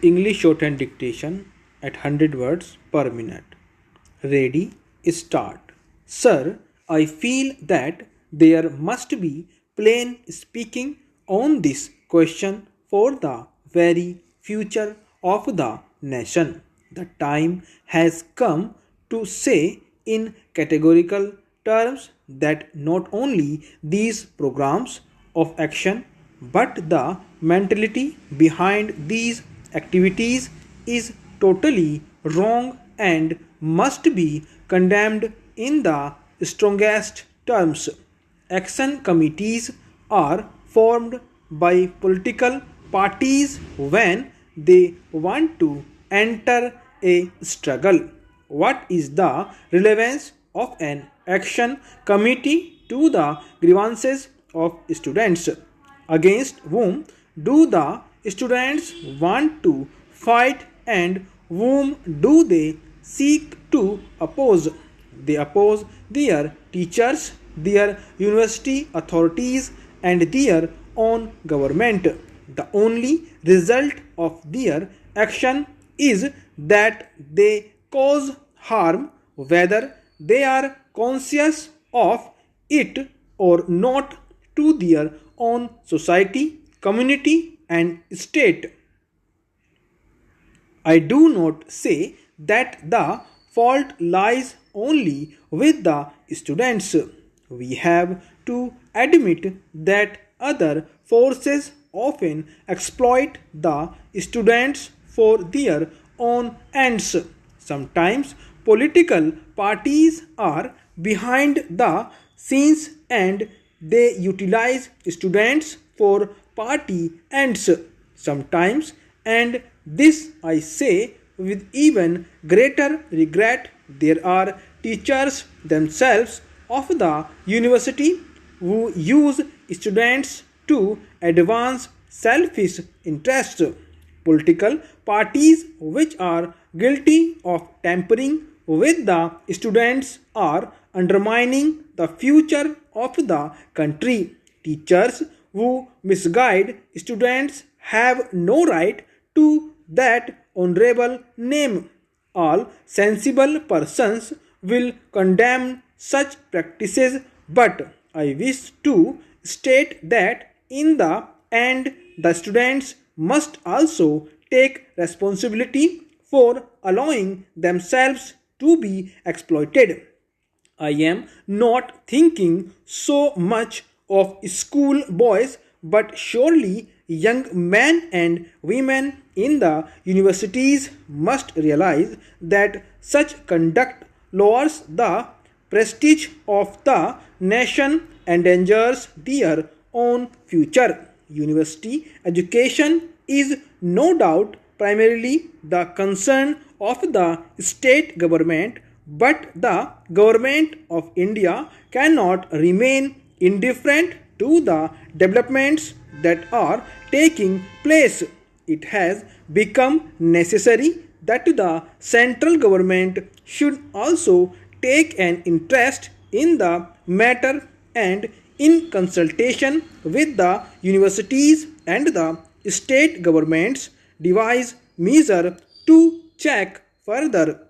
English shorthand dictation at 100 words per minute. Ready, start. Sir, I feel that there must be plain speaking on this question for the very future of the nation. The time has come to say in categorical terms that not only these programs of action but the mentality behind these activities is totally wrong and must be condemned in the strongest terms. Action committees are formed by political parties when they want to enter a struggle. What is the relevance of an action committee to the grievances of students? Against whom do the students want to fight and whom do they seek to oppose? They oppose their teachers, their university authorities, and their own government. The only result of their action is that they cause harm, whether they are conscious of it or not, to their own society, community, and state. I do not say that the fault lies only with the students. We have to admit that other forces often exploit the students for their own ends. Sometimes political parties are behind the scenes and they utilize students for party ends sometimes, and this I say with even greater regret. There are teachers themselves of the university who use students to advance selfish interests. Political parties which are guilty of tampering with the students are undermining the future of the country. Teachers who misguide students have no right to that honorable name. All sensible persons will condemn such practices, but I wish to state that in the end, the students must also take responsibility for allowing themselves to be exploited. I am not thinking so much of school boys, but surely young men and women in the universities must realize that such conduct lowers the prestige of the nation, endangers their own future. University education is no doubt primarily the concern of the state government, but the government of India cannot remain indifferent to the developments that are taking place. It has become necessary that the central government should also take an interest in the matter and, in consultation with the universities and the state governments, devise measures to check further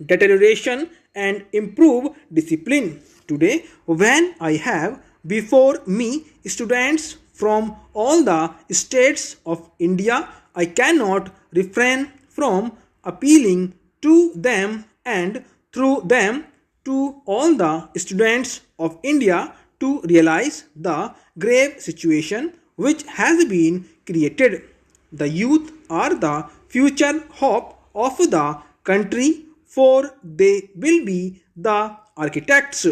deterioration and improve discipline. Today, when I have before me students from all the states of India, I cannot refrain from appealing to them and through them to all the students of India to realize the grave situation which has been created. The youth are the future hope of the country, for they will be the architects.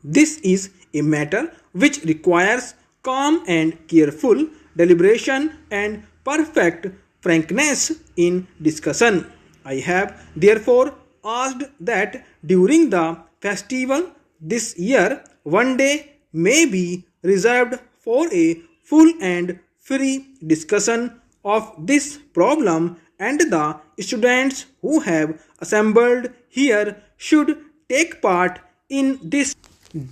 This is a matter which requires calm and careful deliberation and perfect frankness in discussion. I have therefore asked that during the festival this year, one day may be reserved for a full and free discussion of this problem, and the students who have assembled here should take part in this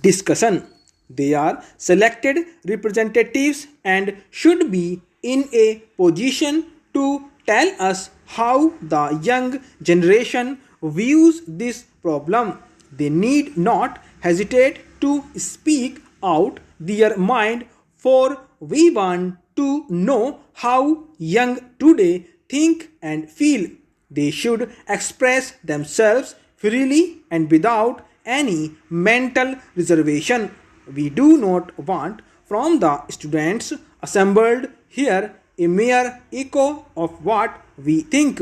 discussion. They are selected representatives and should be in a position to tell us how the young generation views this problem. They need not hesitate to speak out their mind, for we want to know how young today think and feel. They should express themselves freely and without any mental reservation. We do not want from the students assembled here a mere echo of what we think.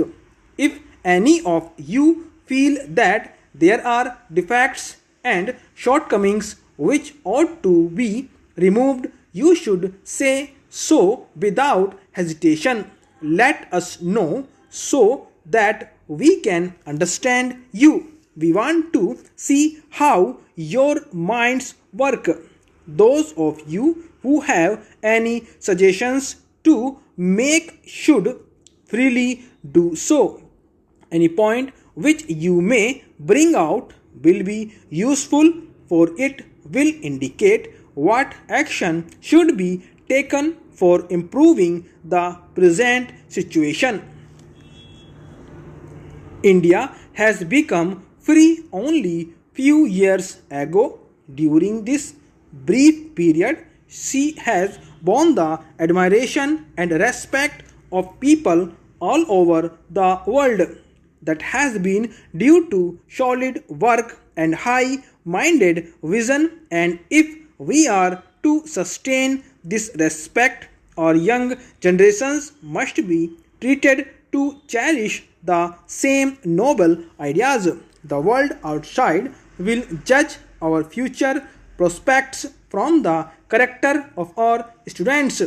If any of you feel that there are defects and shortcomings which ought to be removed, you should say so without hesitation. Let us know so that we can understand you. We want to see how your minds work. Those of you who have any suggestions to make should freely do so. Any point which you may bring out will be useful, for it will indicate what action should be taken for improving the present situation. India has become free only few years ago. During this brief period, she has won the admiration and respect of people all over the world. That has been due to solid work and high minded vision, and if we are to sustain this respect, our young generations must be treated to cherish the same noble ideas. The world outside will judge our future prospects from the character of our students.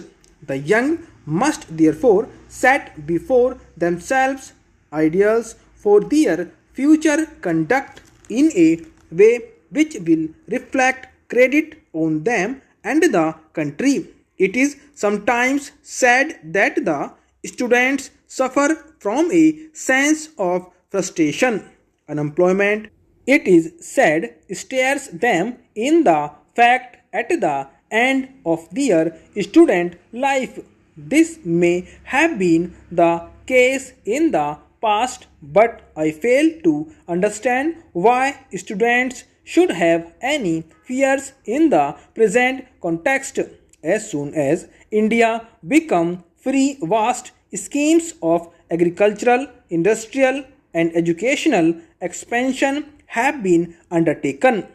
The young must therefore set before themselves ideals for their future conduct in a way which will reflect credit on them and the country. It is sometimes said that the students suffer from a sense of frustration. Unemployment, it is said, stares them in the fact at the end of their student life. This may have been the case in the past, but I fail to understand why students should have any fears in the present context. As soon as India become free, vast schemes of agricultural, industrial, and educational expansion have been undertaken.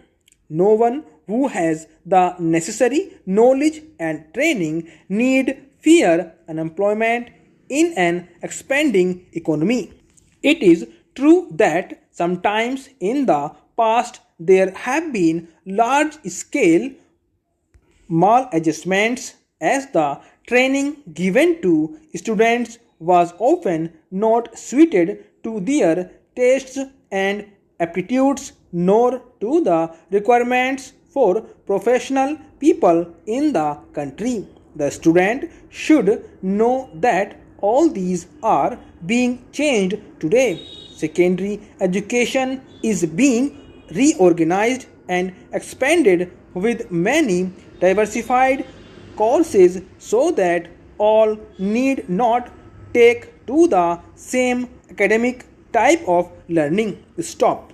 No one who has the necessary knowledge and training need fear unemployment in an expanding economy. It is true that sometimes in the past there have been large scale maladjustments, as the training given to students was often not suited to their tastes and aptitudes nor to the requirements for professional people in the country. The student should know that all these are being changed today. Secondary education is being reorganized and expanded with many diversified courses so that all need not take to the same academic type of learning. Stop.